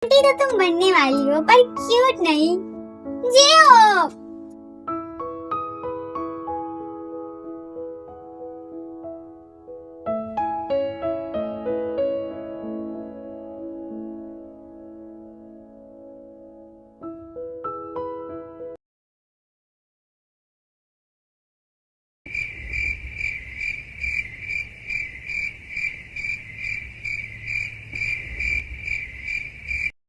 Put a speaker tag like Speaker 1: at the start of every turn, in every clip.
Speaker 1: Aunty तो तुम बनने वाली हो पर क्यूट नहीं। जी हो।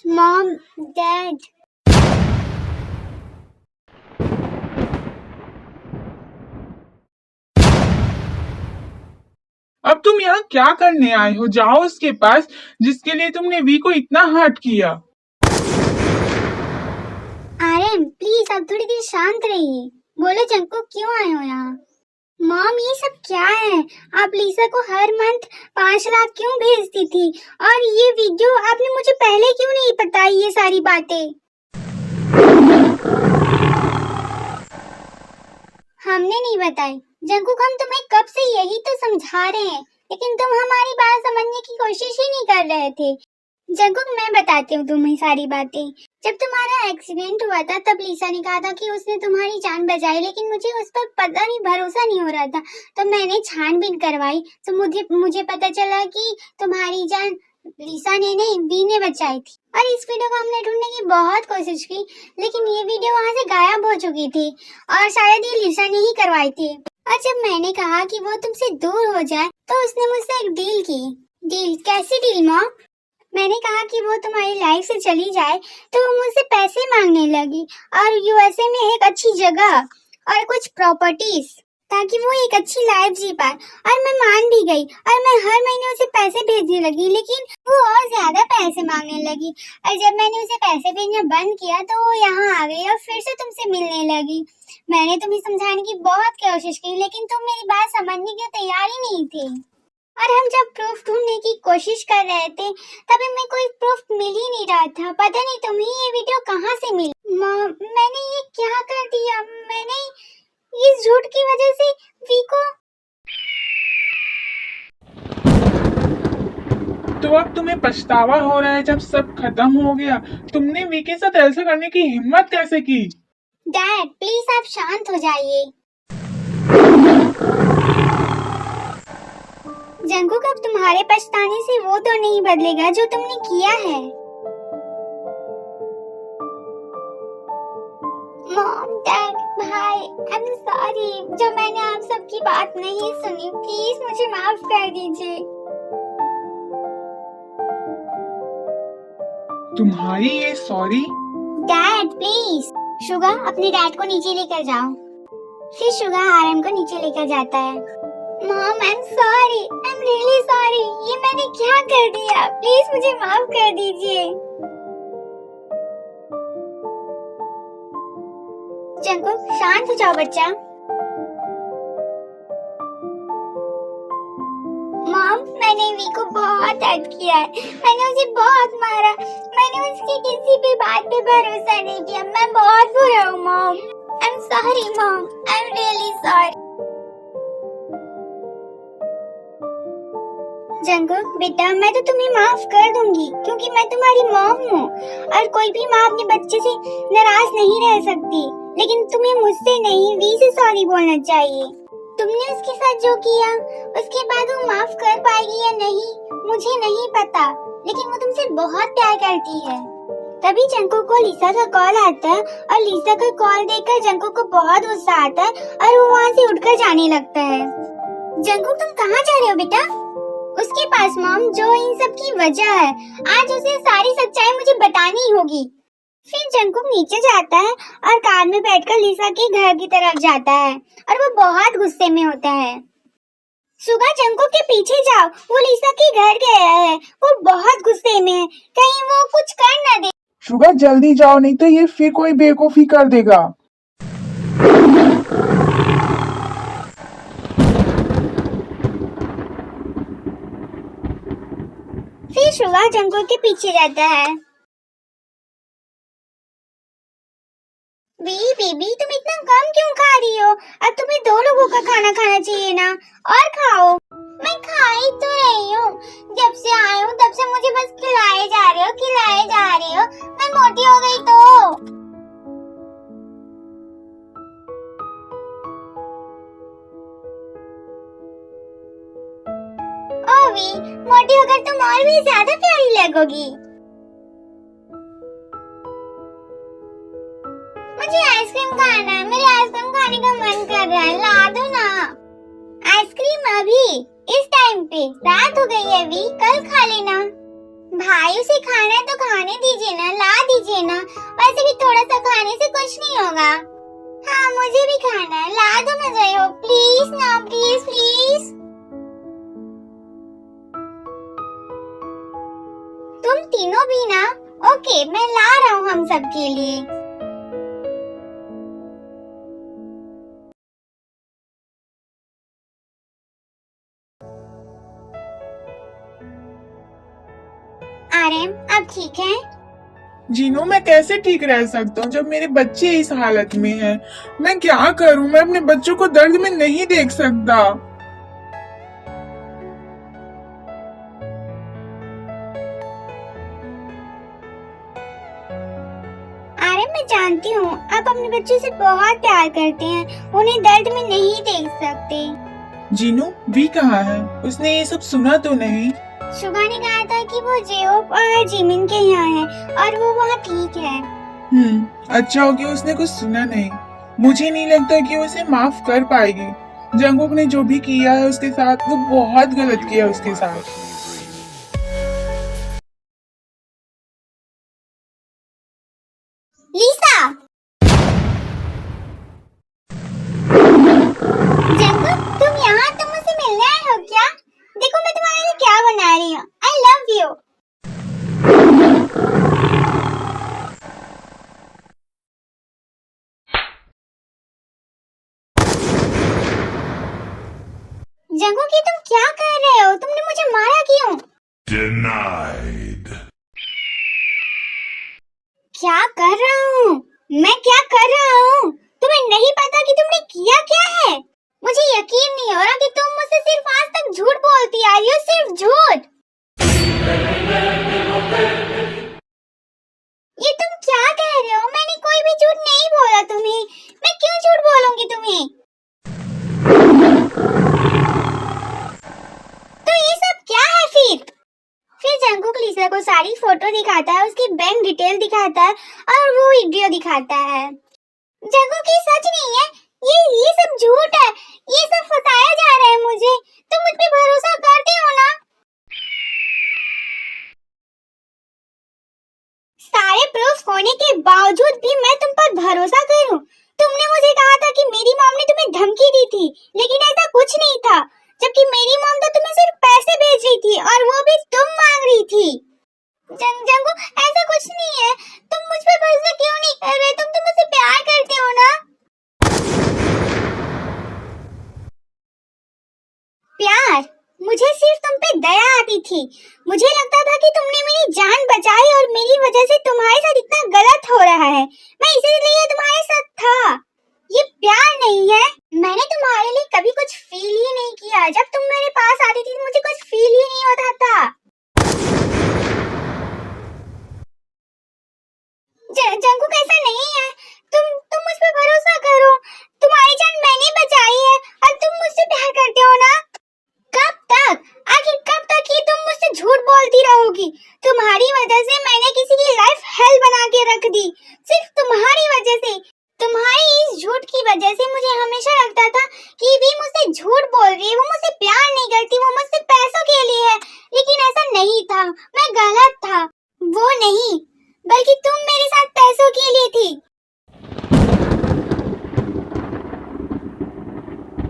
Speaker 1: मॉम, डैड,
Speaker 2: अब तुम यहाँ क्या करने आए हो? जाओ उसके पास जिसके लिए तुमने वी को इतना हर्ट किया।
Speaker 1: आर्यन प्लीज अब थोड़ी देर शांत रहिए। बोलो जंको क्यों आए हो यहाँ? मॉम ये सब क्या है? आप लिसा को हर मंथ 5 लाख क्यों भेजती थी? और ये वीडियो आपने मुझे पहले क्यों नहीं बताई ये सारी बातें? हमने नहीं बताई। जंकुक हम तुम्हें कब से यही तो समझा रहे हैं, लेकिन तुम हमारी बात समझने की कोशिश ही नहीं कर रहे थे। जंकुक मैं बताती हूँ तुम्हें सारी बातें। जब तुम्हारा एक्सीडेंट हुआ था तब लिसा ने कहा था कि उसने तुम्हारी जान बचाई, लेकिन मुझे उस पर पता नहीं, भरोसा नहीं हो रहा था। तो मैंने छानबीन करवाई तो मुझे पता चला कि तुम्हारी जान लिसा ने नहीं, वी ने बचाई थी। और इस वीडियो को हमने ढूंढने की बहुत कोशिश की, लेकिन ये वीडियो वहाँ से गायब हो चुकी थी और शायद ये लिसा ने ही करवाई थी। और जब मैंने कहा कि वो तुमसे दूर हो जाए तो उसने मुझसे एक डील की। डील? कैसी डील मॉम? मैंने कहा कि वो तुम्हारी लाइफ से चली जाए तो वो मुझसे पैसे मांगने लगी और यूएसए में एक अच्छी जगह और कुछ प्रॉपर्टीज, ताकि वो एक अच्छी लाइफ जी पाए। और मैं मान भी गई और मैं हर महीने उसे पैसे भेजने लगी, लेकिन वो और ज्यादा पैसे मांगने लगी। और जब मैंने उसे पैसे भेजना बंद किया तो वो यहाँ आ गई और फिर से तुमसे मिलने लगी। मैंने तुम्हें समझाने की बहुत कोशिश की, लेकिन तुम मेरी बात समझने के तैयार ही नहीं थे। और हम जब प्रूफ ढूंढने की कोशिश कर रहे थे तब हमें कोई प्रूफ मिल ही नहीं रहा था। पता नहीं तुम्हें ये वीडियो कहाँ से मिली। मॉम मैंने ये क्या कर दिया? मैंने इस झूठ की वजह से वी को।
Speaker 2: तो अब तुम्हें पछतावा हो रहा है जब सब खत्म हो गया? तुमने वी के साथ ऐसा करने की हिम्मत कैसे की?
Speaker 1: डैड प्लीज आप शांत हो जाइए। जंकुक अब तुम्हारे पछताने से वो तो नहीं बदलेगा जो तुमने किया है। मॉम, डैड, भाई, आई एम सॉरी जो मैंने आप सबकी बात नहीं सुनी। प्लीज मुझे माफ कर दीजिए।
Speaker 2: तुम्हारी ये सॉरी?
Speaker 1: Dad please. शुगा अपने डैड को नीचे लेकर जाओ। फिर शुगा आर्यन को नीचे लेकर जाता है। Mom I am sorry, I am really sorry. ये मैंने क्या कर दिया? प्लीज मुझे माफ कर दीजिए। जंकुक शांत हो जाओ बच्चा। मॉम मैंने वी को बहुत हर्ट किया है। मैंने उसे बहुत मारा। मैंने उसकी किसी भी बात पे भरोसा नहीं किया। मैं बहुत बुरा हूँ mom. I am sorry mom, I am really sorry. Jungkook बेटा मैं तो तुम्हें माफ कर दूंगी क्योंकि मैं तुम्हारी मॉम हूँ और कोई भी माँ अपने बच्चे से नाराज नहीं रह सकती। लेकिन तुम्हें मुझसे नहीं, वी से सॉरी बोलना चाहिए। तुमने उसके साथ जो किया उसके बाद वो माफ कर पाएगी या नहीं मुझे नहीं पता, लेकिन वो तुमसे बहुत प्यार करती है। तभी जंकुक को लिसा का कॉल आता है और लिसा का कॉल देखकर जंकुक को बहुत गुस्सा आता है और वो वहाँ से उठकर जाने लगता है। जंकुक तुम कहाँ जा रहे हो बेटा? उसके पास मॉम जो इन सब की वजह है। आज उसे सारी सच्चाई मुझे बतानी होगी। फिर जंकुक नीचे जाता है और कार में बैठकर लिसा के घर की तरफ जाता है और वो बहुत गुस्से में होता है। सुगा जंकुक के पीछे जाओ, वो लिसा के घर गया है। वो बहुत गुस्से में है, कहीं वो कुछ कर न दे।
Speaker 2: शुगर जल्दी जाओ नहीं तो ये फिर कोई बेवकूफी कर देगा।
Speaker 1: फिर शुगा जंकुक के पीछे जाता है। बेबी तुम इतना कम क्यों खा रही हो? अब तुम्हें 2 लोगों का खाना खाना चाहिए ना, और खाओ। मैं खा ही तो रही हूँ। जब से आई हूँ तब से मुझे बस खिलाए जा रहे हो, मैं मोटी हो गई तो। ओवी, मोटी होकर तुम और भी ज्यादा प्यारी लगोगी। मुझे आइसक्रीम खाना है, मेरे आइसक्रीम खाने का मन कर रहा है, ला दो ना। आइसक्रीम अभी इस टाइम पे? रात हो गई है अभी, कल खा लेना। भाई उसे खाना है तो खाने दीजिए ना, ला दीजिए ना। वैसे भी थोड़ा सा खाने से कुछ नहीं होगा। हाँ मुझे भी खाना है, ला दो ना जयो, प्लीज ना, प्लीज प्लीज। तुम तीनों भी ना? ओके, मैं ला रहा हूँ हम सब के लिए। आर्यन, अब ठीक है?
Speaker 2: जीनू, मैं कैसे ठीक रह सकता हूँ जब मेरे बच्चे इस हालत में हैं? मैं क्या करूँ? मैं अपने बच्चों को दर्द में नहीं देख सकता।
Speaker 1: आर्यन, मैं जानती हूँ आप अपने बच्चों से बहुत प्यार करते हैं, उन्हें दर्द में नहीं देख सकते।
Speaker 2: जीनू, वी कहाँ है? उसने ये सब सुना तो नहीं?
Speaker 1: शुगा ने कहा था कि वो जेओप और जिमिन के यहाँ है और वो वहाँ ठीक है।
Speaker 2: अच्छा हो गया उसने कुछ सुना नहीं। मुझे नहीं लगता कि वो उसे माफ कर पाएगी। जंगकुक ने जो भी किया है उसके साथ, वो बहुत गलत किया उसके साथ।
Speaker 1: लीसा! जंगकुक, तुम यहाँ, तुम मुझसे मिलने आए हो क्या? देखो मैं तुम्हारे लिए क्या बना रही हूँ। I love you. जंगकुक, ये तुम क्या कर रहे हो? तुमने मुझे मारा क्यों?
Speaker 3: Denied.
Speaker 1: क्या कर रहा हूँ मैं? क्या कर रहा हूँ? तुम्हें नहीं पता कि तुमने किया क्या है? मुझे यकीन नहीं हो रहा कि तुम मुझसे सिर्फ आज तक झूठ बोलती आई हो, सिर्फ झूठ। ये तुम क्या कह रहे हो? मैंने कोई भी झूठ नहीं बोला तुम्हें। मैं क्यों झूठ बोलूंगी तुम्हें? तो ये सब क्या है फिर जंगकुक लीसा को सारी फोटो दिखाता है, उसकी बैंक डिटेल दिखाता है और वो वीडियो दिखाता है। जंगकुक, ये सच नहीं है, ये सब झूठ है, ये सब फंसाया जा रहा है मुझे। तुम मुझ पे भरोसा करते हो ना? सारे प्रूफ होने के बावजूद भी मैं तुम पर भरोसा करूं? तुमने मुझे कहा था कि मेरी मॉम ने तुम्हें धमकी दी थी, लेकिन ऐसा कुछ नहीं था, जबकि मेरी मॉम तो तुम्हें सिर्फ पैसे भेज रही थी और वो भी तुम मांग रही थी। जंगकुक, ऐसा कुछ नहीं है, तुम मुझ पे भरोसा क्यों नहीं कर रहे? तुम तो मुझसे प्यार करते हो ना? प्यार? मुझे सिर्फ तुम पे दया आती थी। मुझे लगता था कि तुमने मेरी जान बचाई और मेरी वजह से तुम्हारे साथ इतना गलत हो रहा है, मैं इसीलिए तुम्हारे साथ था। ये प्यार नहीं है। मैंने तुम्हारे लिए कभी कुछ फील ही नहीं किया। जब तुम मेरे पास आती थी मुझे कुछ फील ही नहीं होता था। जंगकुक, ऐसा नहीं है, तुम मुझ पे भरोसा करो। तुम्हारी जान मैंने बचाई है और तुम मुझसे प्यार करते हो ना? कब तक? आखिर कब तक ये तुम मुझसे झूठ बोलती रहोगी? तुम्हारी वजह से मैंने किसी की लाइफ हेल बना के रख दी, सिर्फ तुम्हारी वजह से। तुम्हारी इस झूठ की वजह से मुझे हमेशा लगता था कि भी मुझसे झूठ बोल रही है, वो मुझसे प्यार नहीं करती, वो मुझसे पैसों के लिए है। लेकिन ऐसा नहीं था, मैं गलत था। वो नहीं, बल्कि तुम मेरे साथ पैसों के लिए थी।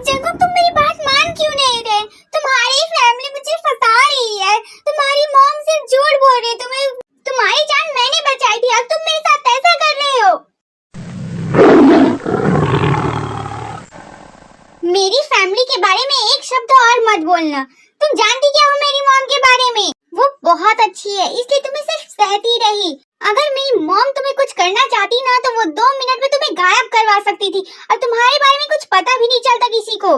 Speaker 1: जंगकुक, तुम मेरी बात मान क्यों नहीं रहे? तुम्हारी फैमिली मुझे फंसा रही है। तुम्हारी मॉम सिर्फ झूठ बोल रही है। तुम्हारी जान मैंने बचाई थी, अब तुम मेरे साथ ऐसा कर रहे हो। मेरी फैमिली के बारे में एक शब्द और मत बोलना। तुम जानती क्या हो मेरी मॉम के बारे में? वो बहुत अच्छी है, इसलिए तुम्हें सिर्फ सहती रही। अगर मेरी मॉम तुम्हें कुछ करना चाहती ना तो वो 2 मिनट में तुम्हें गायब करवा सकती थी और तुम्हारे बारे में कुछ पता भी नहीं चलता किसी को।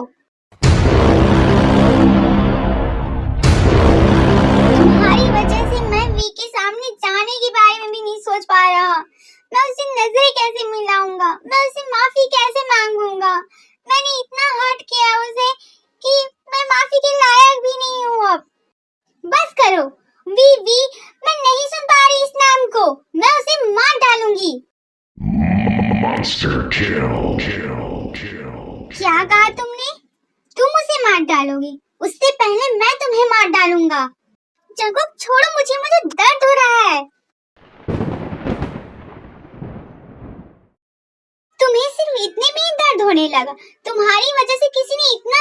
Speaker 1: तुम्हारी वजह से मैं वी के सामने जाने के बारे में भी नहीं मैं उससे नजरें कैसे मिलाऊंगा, मैं उससे माफी कैसे मांगूंगा। मैंने इतना हर्ट किया उसे कि मैं माफी के लायक भी नहीं हूँ अब। बस करो। वी, मैं नहीं सुन पा रही इस नाम को। मैं उसे मार डालूंगी।
Speaker 3: Monster kill.
Speaker 1: क्या कहा तुमने? तुम उसे मार डालोगी? उससे पहले मैं तुम्हें मार डालूंगा। जंगकुक छोड़ो मुझे दर्द हो रहा है। तुम्हें सिर्फ इतने में ही दर्द होने लगा? तुम्हारी वजह से किसी ने इतना